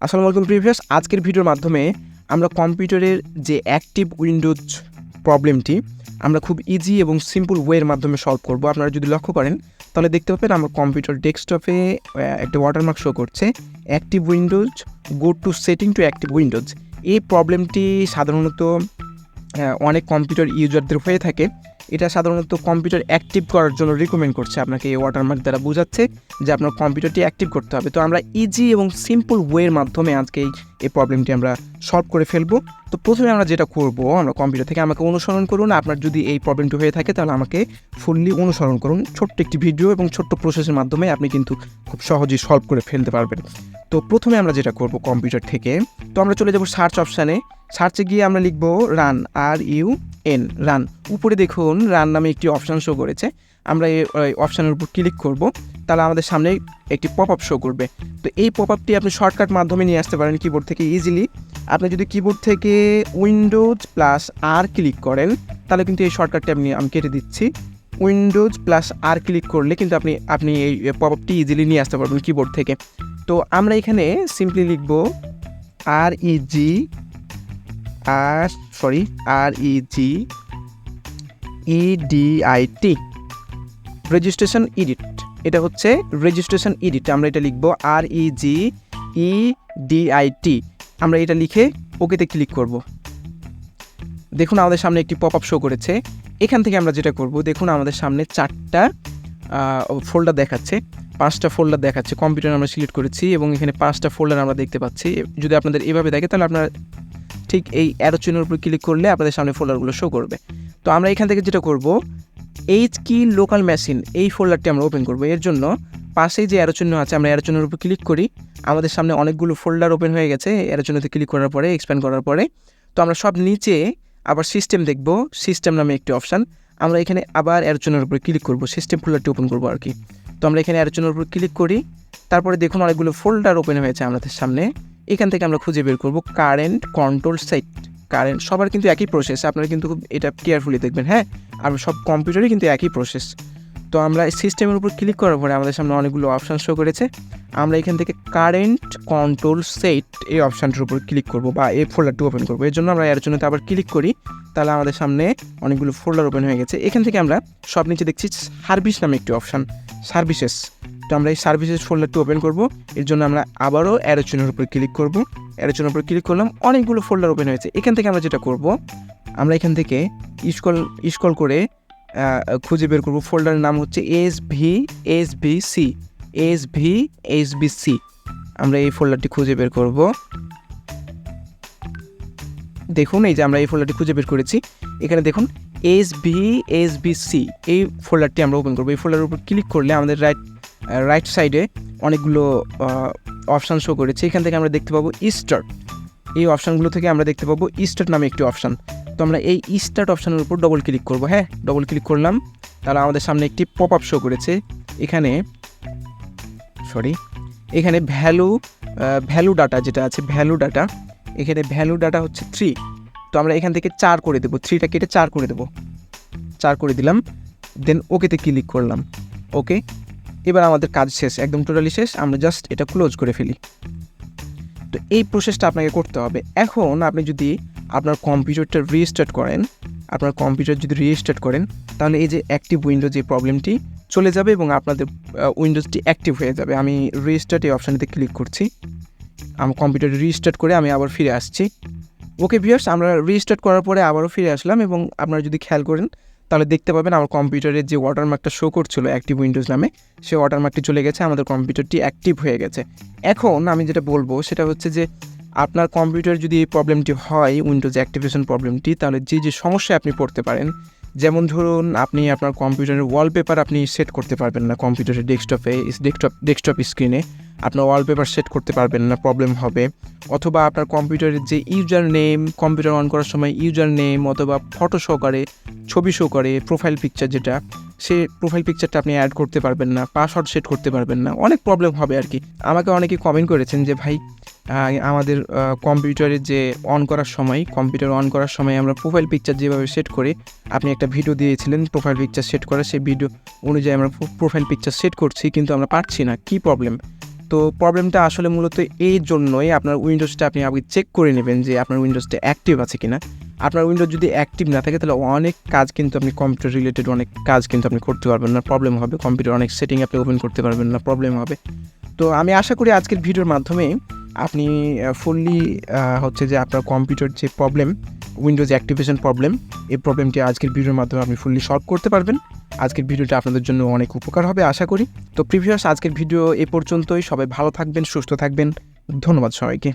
আসসালামু আলাইকুম প্রিভিয়াস। আজকের ভিডিওর মাধ্যমে আমরা কম্পিউটারের যে অ্যাক্টিভ উইন্ডোজ প্রবলেমটি আমরা খুব ইজি এবং সিম্পল ওয়ের মাধ্যমে সলভ করব। আপনারা যদি লক্ষ্য করেন তাহলে দেখতে পাবেন আমার কম্পিউটার ডেস্কটপে একটা ওয়াটারমার্ক শো করছে, active windows go to setting to active windows. এই প্রবলেমটি সাধারণত অনেক কম্পিউটার ইউজারদের হয়ে থাকে। এটা সাধারণত কম্পিউটার অ্যাক্টিভ করার জন্য রিকমেন্ড করছে, আপনাকে এই ওয়াটারমার্ক দ্বারা বোঝাচ্ছে যে আপনার কম্পিউটারটি অ্যাক্টিভ করতে হবে। তো আমরা ইজি এবং সিম্পল ওয়ের মাধ্যমে আজকে এই প্রবলেমটি আমরা সলভ করে ফেলবো। তো প্রথমে আমরা যেটা করব, আমরা কম্পিউটার থেকে আমাকে অনুসরণ করুন। আপনার যদি এই প্রবলেমটি হয়ে থাকে তাহলে আমাকে ফুললি অনুসরণ করুন। ছোট্ট একটি ভিডিও এবং ছোট্ট প্রসেসের মাধ্যমে আপনি কিন্তু খুব সহজেই সলভ করে ফেলতে পারবেন। তো প্রথমে আমরা যেটা করব কম্পিউটার থেকে, তো আমরা চলে যাব সার্চ অপশানে। সার্চে গিয়ে আমরা লিখব রান, RUN, রান। উপরে দেখুন রান নামে একটি অপশান শো করেছে। আমরা এই অপশানের উপর ক্লিক করব, তাহলে আমাদের সামনে একটি পপ আপ শো করবে। তো এই পপ আপটি আপনি শর্টকাট মাধ্যমে নিয়ে আসতে পারেন কিবোর্ড থেকে ইজিলি। আপনি যদি কিবোর্ড থেকে Windows+R ক্লিক করেন তাহলে কিন্তু এই শর্টকাটটি আমি কেটে দিচ্ছি। Windows+R ক্লিক করলে কিন্তু আপনি এই পপ আপটি ইজিলি নিয়ে আসতে পারবেন কিবোর্ড থেকে। তো আমরা এখানে সিম্পলি লিখব REGEDIT, রেজিস্ট্রেশন এডিট। এটা হচ্ছে রেজিস্ট্রেশন এডিট। আমরা এটা লিখব REGEDIT। আমরা এটা লিখে ওকেতে ক্লিক করব। দেখুন আমাদের সামনে একটি পপ আপ শো করেছে। এখান থেকে আমরা যেটা করব, দেখুন আমাদের সামনে 4টা ফোল্ডার দেখাচ্ছে, 5টা ফোল্ডার দেখাচ্ছে। কম্পিউটার আমরা সিলেক্ট করেছি এবং এখানে 5টা ফোল্ডার আমরা দেখতে পাচ্ছি। যদি আপনাদের এভাবে দেখে তাহলে আপনারা ঠিক এই অ্যারো চিহ্নের উপর ক্লিক করলে আপনাদের সামনে ফোল্ডারগুলো শো করবে। তো আমরা এখান থেকে যেটা করব, কি লোকাল মেশিন, এই ফোল্ডারটি আমরা ওপেন করব। এর জন্য পাশেই যে অ্যারো চিহ্ন আছে, আমরা অ্যারো চিহ্নের উপর ক্লিক করি। আমাদের সামনে অনেকগুলো ফোল্ডার ওপেন হয়ে গেছে অ্যারো চিহ্নতে ক্লিক করার পরে, এক্সপ্যান্ড করার পরে। তো আমরা সব নিচে আবার সিস্টেম দেখব, সিস্টেম নামে একটি অপশান। আমরা এখানে আবার অ্যারো চিহ্নের উপর ক্লিক করব, সিস্টেম ফোল্ডারটি ওপেন করবো আর কি। তো আমরা এখানে অ্যারো চিহ্নের উপর ক্লিক করি, তারপরে দেখুন অনেকগুলো ফোল্ডার ওপেন হয়েছে আমাদের সামনে। এখান থেকে আমরা খুঁজে বের করব কারেন্ট কন্ট্রোল সেট। কারেন্ট সবার কিন্তু একই প্রসেস, আপনারা কিন্তু খুব এটা কেয়ারফুলি দেখবেন। হ্যাঁ, আর সব কম্পিউটারই কিন্তু একই প্রসেস। তো আমরা সিস্টেমের উপর ক্লিক করার পরে আমাদের সামনে অনেকগুলো অপশান শো করেছে। আমরা এখান থেকে কারেন্ট কন্ট্রোল সেট এই অপশানটির উপর ক্লিক করব বা এই ফোল্ডারটি ওপেন করবো। এর জন্য আমরা এর জন্য আবার ক্লিক করি, তাহলে আমাদের সামনে অনেকগুলো ফোল্ডার ওপেন হয়ে গেছে। এখান থেকে আমরা সব নিচে দেখছি সার্ভিস নামে একটি অপশান, সার্ভিসেস। তো আমরা এই সার্ভিসেস ফোল্ডারটি ওপেন করব। এর জন্য আমরা আবারও অ্যারো চিহ্নের উপর ক্লিক করব। অ্যারো চিহ্নের উপর ক্লিক করলাম, অনেকগুলো ফোল্ডার ওপেন হয়েছে। এখান থেকে আমরা যেটা করব, আমরা এখান থেকে স্ক্রল করে খুঁজে বের করব। ফোল্ডারের নাম হচ্ছে SVSBC। আমরা এই ফোল্ডারটি খুঁজে বের করব। দেখুন এই যে আমরা এই ফোল্ডারটি খুঁজে বের করেছি। এখানে দেখুন SVSBC এই ফোল্ডারটি আমরা ওপেন করব। এই ফোল্ডারের উপর ক্লিক করলে আমাদের রাইট সাইডে অনেকগুলো অপশান শো করেছে। এখান থেকে আমরা দেখতে পাবো স্টার্ট। এই অপশানগুলো থেকে আমরা দেখতে পাবো স্টার্ট নামে একটি অপশান। তো আমরা এই স্টার্ট অপশানের উপর ডবল ক্লিক করব। হ্যাঁ, ডবল ক্লিক করলাম, তাহলে আমাদের সামনে একটি পপ আপ শো করেছে। এখানে ভ্যালু ডাটা যেটা আছে, এখানে ভ্যালু ডাটা হচ্ছে 3। তো আমরা এখান থেকে 4 করে দেবো, 3টা কেটে 4 করে দেবো। 4 করে দিলাম, দেন ওকেতে ক্লিক করলাম। ওকে, এবার আমাদের কাজ শেষ, একদম টোটালি শেষ। আমরা জাস্ট এটা ক্লোজ করে ফেলি। তো এই প্রসেসটা আপনাকে করতে হবে। এখন আপনি যদি আপনার কম্পিউটারটা রিস্টার্ট করেন, তাহলে এই যে অ্যাক্টিভ উইন্ডোজ এই প্রবলেমটি চলে যাবে এবং আপনাদের উইন্ডোজটি অ্যাক্টিভ হয়ে যাবে। আমি রিস্টার্ট এই অপশানটিতে ক্লিক করছি। আমার কম্পিউটার রিস্টার্ট করে আমি আবার ফিরে আসছি। ওকে ভিউয়ার্স, আমরা রিস্টার্ট করার পরে আবারও ফিরে আসলাম এবং আপনারা যদি খেয়াল করেন তাহলে দেখতে পাবেন আমার কম্পিউটারের যে ওয়াটারমার্কটা শো করছিল অ্যাক্টিভ উইন্ডোজ নামে, সেই ওয়াটারমার্কটি চলে গেছে, আমাদের কম্পিউটারটি অ্যাক্টিভ হয়ে গেছে। এখন আমি যেটা বলবো সেটা হচ্ছে যে আপনার কম্পিউটার যদি এই প্রবলেমটি হয়, উইন্ডোজ অ্যাক্টিভেশন প্রবলেমটি, তাহলে যে সমস্যায় আপনি পড়তে পারেন, যেমন ধরুন আপনি আপনার কম্পিউটারের ওয়ালপেপার আপনি সেট করতে পারবেন না, কম্পিউটারের ডেস্কটপ স্ক্রিনে আপনার ওয়ালপেপার সেট করতে পারবেন না, প্রবলেম হবে। অথবা আপনার কম্পিউটারের যে ইউজার নেম, কম্পিউটার অন করার সময় ইউজার নেম অথবা ফটো শো করে, ছবি শো করে, প্রোফাইল পিকচার যেটা, সে প্রোফাইল পিকচারটা আপনি অ্যাড করতে পারবেন না, পাসওয়ার্ড সেট করতে পারবেন না, অনেক প্রবলেম হবে আর কি। আমাকে অনেকেই কমেন্ট করেছেন যে ভাই আমাদের কম্পিউটার অন করার সময় আমরা প্রোফাইল পিকচার যেভাবে সেট করি, আপনি একটা ভিডিও দিয়েছিলেন প্রোফাইল পিকচার সেট করা, সেই ভিডিও অনুযায়ী আমরা প্রোফাইল পিকচার সেট করছি কিন্তু আমরা পারছি না, কী প্রবলেম? তো প্রবলেমটা আসলে মূলত এই জন্যই আপনার উইন্ডোজটা আপনি আগে চেক করে নেবেন যে আপনার উইন্ডোজটা অ্যাক্টিভ আছে কিনা। আপনার উইন্ডোজ যদি অ্যাক্টিভ না থাকে তাহলে অনেক কাজ কিন্তু আপনি কম্পিউটার রিলেটেড অনেক কাজ কিন্তু আপনি করতে পারবেন না, প্রবলেম হবে। কম্পিউটার অনেক সেটিং আপনি ওপেন করতে পারবেন না, প্রবলেম হবে। তো আমি আশা করি আজকের ভিডিওর মাধ্যমে আপনি ফুললি হচ্ছে যে আপনার কম্পিউটার যে প্রবলেম, উইন্ডোজ অ্যাক্টিভেশন প্রবলেম, এই প্রবলেমটি আজকের ভিডিওর মাধ্যমে আপনি ফুললি সলভ করতে পারবেন। আজকের ভিডিওটা আপনাদের জন্য অনেক উপকার হবে আশা করি। তো প্রিভিয়াস আজকের ভিডিও এ পর্যন্তই। সবাই ভালো থাকবেন, সুস্থ থাকবেন। ধন্যবাদ সবাইকে।